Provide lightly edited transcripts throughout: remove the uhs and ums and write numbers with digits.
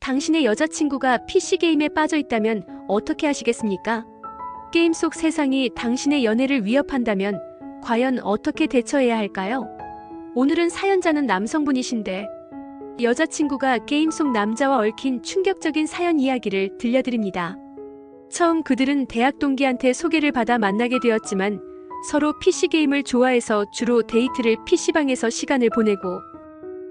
당신의 여자친구가 PC게임에 빠져 있다면 어떻게 하시겠습니까? 게임 속 세상이 당신의 연애를 위협한다면 과연 어떻게 대처해야 할까요? 오늘은 사연자는 남성분이신데 여자친구가 게임 속 남자와 얽힌 충격적인 사연 이야기를 들려드립니다. 처음 그들은 대학 동기한테 소개를 받아 만나게 되었지만 서로 PC게임을 좋아해서 주로 데이트를 PC방에서 시간을 보내고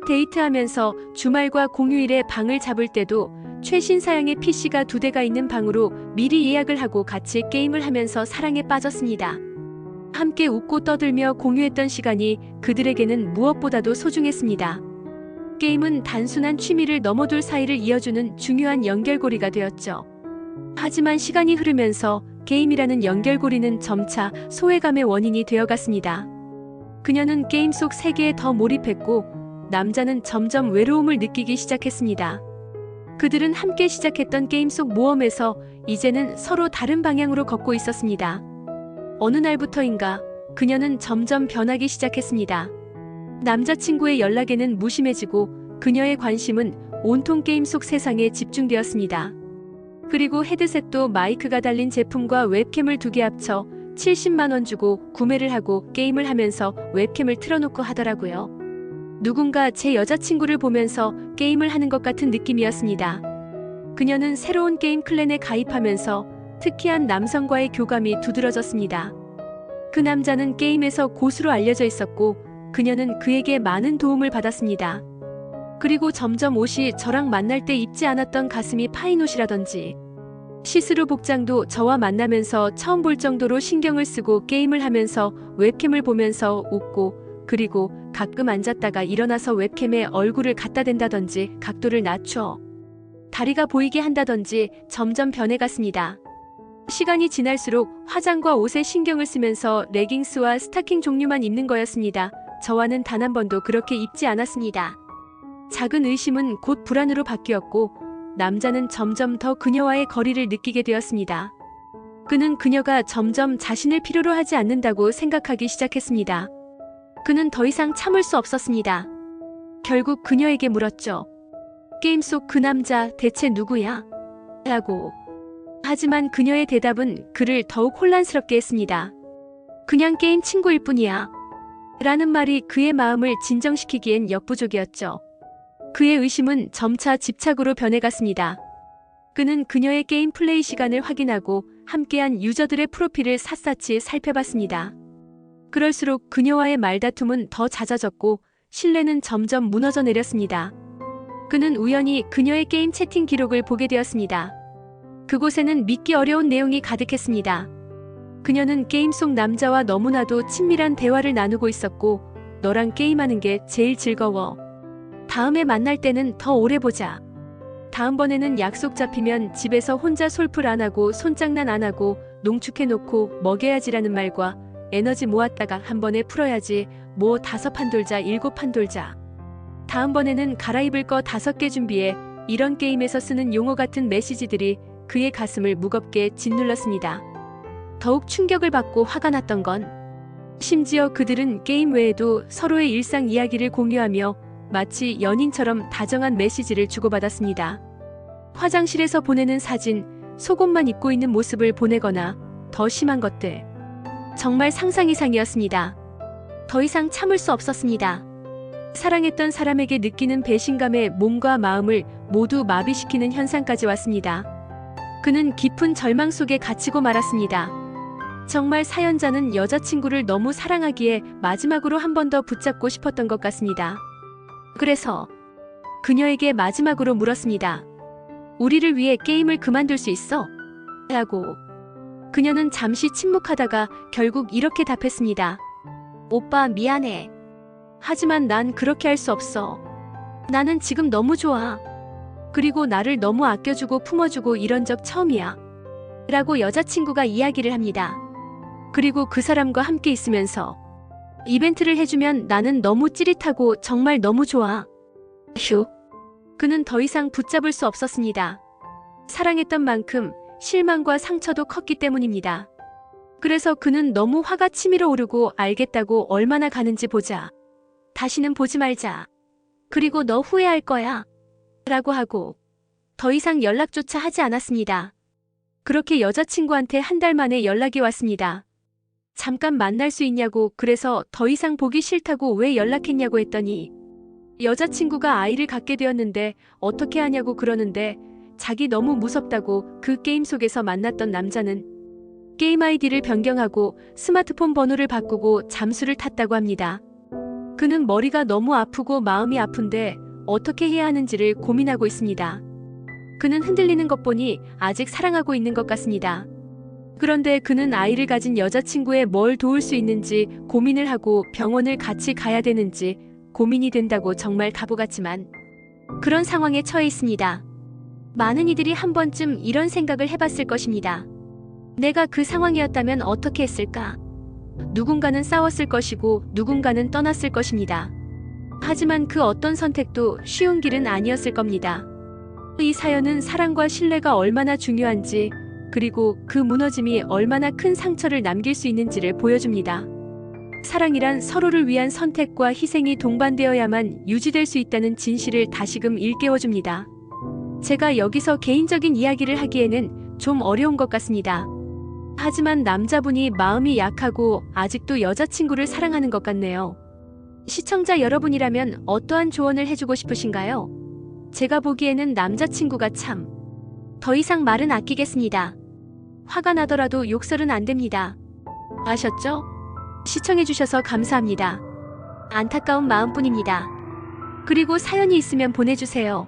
데이트하면서 주말과 공휴일에 방을 잡을 때도 최신 사양의 PC가 2대가 있는 방으로 미리 예약을 하고 같이 게임을 하면서 사랑에 빠졌습니다. 함께 웃고 떠들며 공유했던 시간이 그들에게는 무엇보다도 소중했습니다. 게임은 단순한 취미를 넘어둘 사이를 이어주는 중요한 연결고리가 되었죠. 하지만 시간이 흐르면서 게임이라는 연결고리는 점차 소외감의 원인이 되어갔습니다. 그녀는 게임 속 세계에 더 몰입했고 남자는 점점 외로움을 느끼기 시작했습니다. 그들은 함께 시작했던 게임 속 모험에서 이제는 서로 다른 방향으로 걷고 있었습니다. 어느 날부터인가 그녀는 점점 변하기 시작했습니다. 남자친구의 연락에는 무심해지고 그녀의 관심은 온통 게임 속 세상에 집중되었습니다. 그리고 헤드셋도 마이크가 달린 제품과 웹캠을 2개 합쳐 70만 원 주고 구매를 하고 게임을 하면서 웹캠을 틀어놓고 하더라고요. 누군가 제 여자친구를 보면서 게임을 하는 것 같은 느낌이었습니다. 그녀는 새로운 게임 클랜에 가입하면서 특이한 남성과의 교감이 두드러졌습니다. 그 남자는 게임에서 고수로 알려져 있었고 그녀는 그에게 많은 도움을 받았습니다. 그리고 점점 옷이 저랑 만날 때 입지 않았던 가슴이 파인 옷이라든지 시스루 복장도 저와 만나면서 처음 볼 정도로 신경을 쓰고 게임을 하면서 웹캠을 보면서 웃고 그리고 가끔 앉았다가 일어나서 웹캠에 얼굴을 갖다 댄다든지 각도를 낮춰 다리가 보이게 한다든지 점점 변해갔습니다. 시간이 지날수록 화장과 옷에 신경을 쓰면서 레깅스와 스타킹 종류만 입는 거였습니다. 저와는 단 한 번도 그렇게 입지 않았습니다. 작은 의심은 곧 불안으로 바뀌었고 남자는 점점 더 그녀와의 거리를 느끼게 되었습니다. 그는 그녀가 점점 자신을 필요로 하지 않는다고 생각하기 시작했습니다. 그는 더 이상 참을 수 없었습니다. 결국 그녀에게 물었죠. 게임 속 그 남자 대체 누구야? 라고. 하지만 그녀의 대답은 그를 더욱 혼란스럽게 했습니다. 그냥 게임 친구일 뿐이야. 라는 말이 그의 마음을 진정시키기엔 역부족이었죠. 그의 의심은 점차 집착으로 변해갔습니다. 그는 그녀의 게임 플레이 시간을 확인하고 함께한 유저들의 프로필을 샅샅이 살펴봤습니다. 그럴수록 그녀와의 말다툼은 더 잦아졌고 신뢰는 점점 무너져 내렸습니다. 그는 우연히 그녀의 게임 채팅 기록을 보게 되었습니다. 그곳에는 믿기 어려운 내용이 가득했습니다. 그녀는 게임 속 남자와 너무나도 친밀한 대화를 나누고 있었고 너랑 게임하는 게 제일 즐거워. 다음에 만날 때는 더 오래 보자. 다음번에는 약속 잡히면 집에서 혼자 솔플 안 하고 손장난 안 하고 농축해놓고 먹여야지라는 말과 에너지 모았다가 한 번에 풀어야지 뭐 5판 돌자 7판 돌자. 다음번에는 갈아입을 거 5개 준비해. 이런 게임에서 쓰는 용어 같은 메시지들이 그의 가슴을 무겁게 짓눌렀습니다. 더욱 충격을 받고 화가 났던 건 심지어 그들은 게임 외에도 서로의 일상 이야기를 공유하며 마치 연인처럼 다정한 메시지를 주고받았습니다. 화장실에서 보내는 사진, 속옷만 입고 있는 모습을 보내거나 더 심한 것들. 정말 상상 이상이었습니다. 더 이상 참을 수 없었습니다. 사랑했던 사람에게 느끼는 배신감에 몸과 마음을 모두 마비시키는 현상까지 왔습니다. 그는 깊은 절망 속에 갇히고 말았습니다. 정말 사연자는 여자친구를 너무 사랑하기에 마지막으로 한 번 더 붙잡고 싶었던 것 같습니다. 그래서 그녀에게 마지막으로 물었습니다. 우리를 위해 게임을 그만둘 수 있어? 라고. 그녀는 잠시 침묵하다가 결국 이렇게 답했습니다. 오빠 미안해. 하지만 난 그렇게 할 수 없어. 나는 지금 너무 좋아. 그리고 나를 너무 아껴주고 품어주고 이런 적 처음이야. 라고 여자친구가 이야기를 합니다. 그리고 그 사람과 함께 있으면서 이벤트를 해주면 나는 너무 찌릿하고 정말 너무 좋아. 휴. 그는 더 이상 붙잡을 수 없었습니다. 사랑했던 만큼 실망과 상처도 컸기 때문입니다. 그래서 그는 너무 화가 치밀어 오르고 알겠다고 얼마나 가는지 보자. 다시는 보지 말자. 그리고 너 후회할 거야. 라고 하고 더 이상 연락조차 하지 않았습니다. 그렇게 여자친구한테 한 달 만에 연락이 왔습니다. 잠깐 만날 수 있냐고, 그래서 더 이상 보기 싫다고 왜 연락했냐고 했더니 여자친구가 아이를 갖게 되었는데 어떻게 하냐고 그러는데 자기 너무 무섭다고. 그 게임 속에서 만났던 남자는 게임 아이디를 변경하고 스마트폰 번호를 바꾸고 잠수를 탔다고 합니다. 그는 머리가 너무 아프고 마음이 아픈데 어떻게 해야 하는지를 고민하고 있습니다. 그는 흔들리는 것 보니 아직 사랑하고 있는 것 같습니다. 그런데 그는 아이를 가진 여자친구에 뭘 도울 수 있는지 고민을 하고 병원을 같이 가야 되는지 고민이 된다고. 정말 바보 같지만 그런 상황에 처해 있습니다. 많은 이들이 한 번쯤 이런 생각을 해봤을 것입니다. 내가 그 상황이었다면 어떻게 했을까? 누군가는 싸웠을 것이고 누군가는 떠났을 것입니다. 하지만 그 어떤 선택도 쉬운 길은 아니었을 겁니다. 이 사연은 사랑과 신뢰가 얼마나 중요한지, 그리고 그 무너짐이 얼마나 큰 상처를 남길 수 있는지를 보여줍니다. 사랑이란 서로를 위한 선택과 희생이 동반되어야만 유지될 수 있다는 진실을 다시금 일깨워줍니다. 제가 여기서 개인적인 이야기를 하기에는 좀 어려운 것 같습니다. 하지만 남자분이 마음이 약하고 아직도 여자친구를 사랑하는 것 같네요. 시청자 여러분이라면 어떠한 조언을 해주고 싶으신가요? 제가 보기에는 남자친구가 참... 더 이상 말은 아끼겠습니다. 화가 나더라도 욕설은 안 됩니다. 아셨죠? 시청해주셔서 감사합니다. 안타까운 마음뿐입니다. 그리고 사연이 있으면 보내주세요.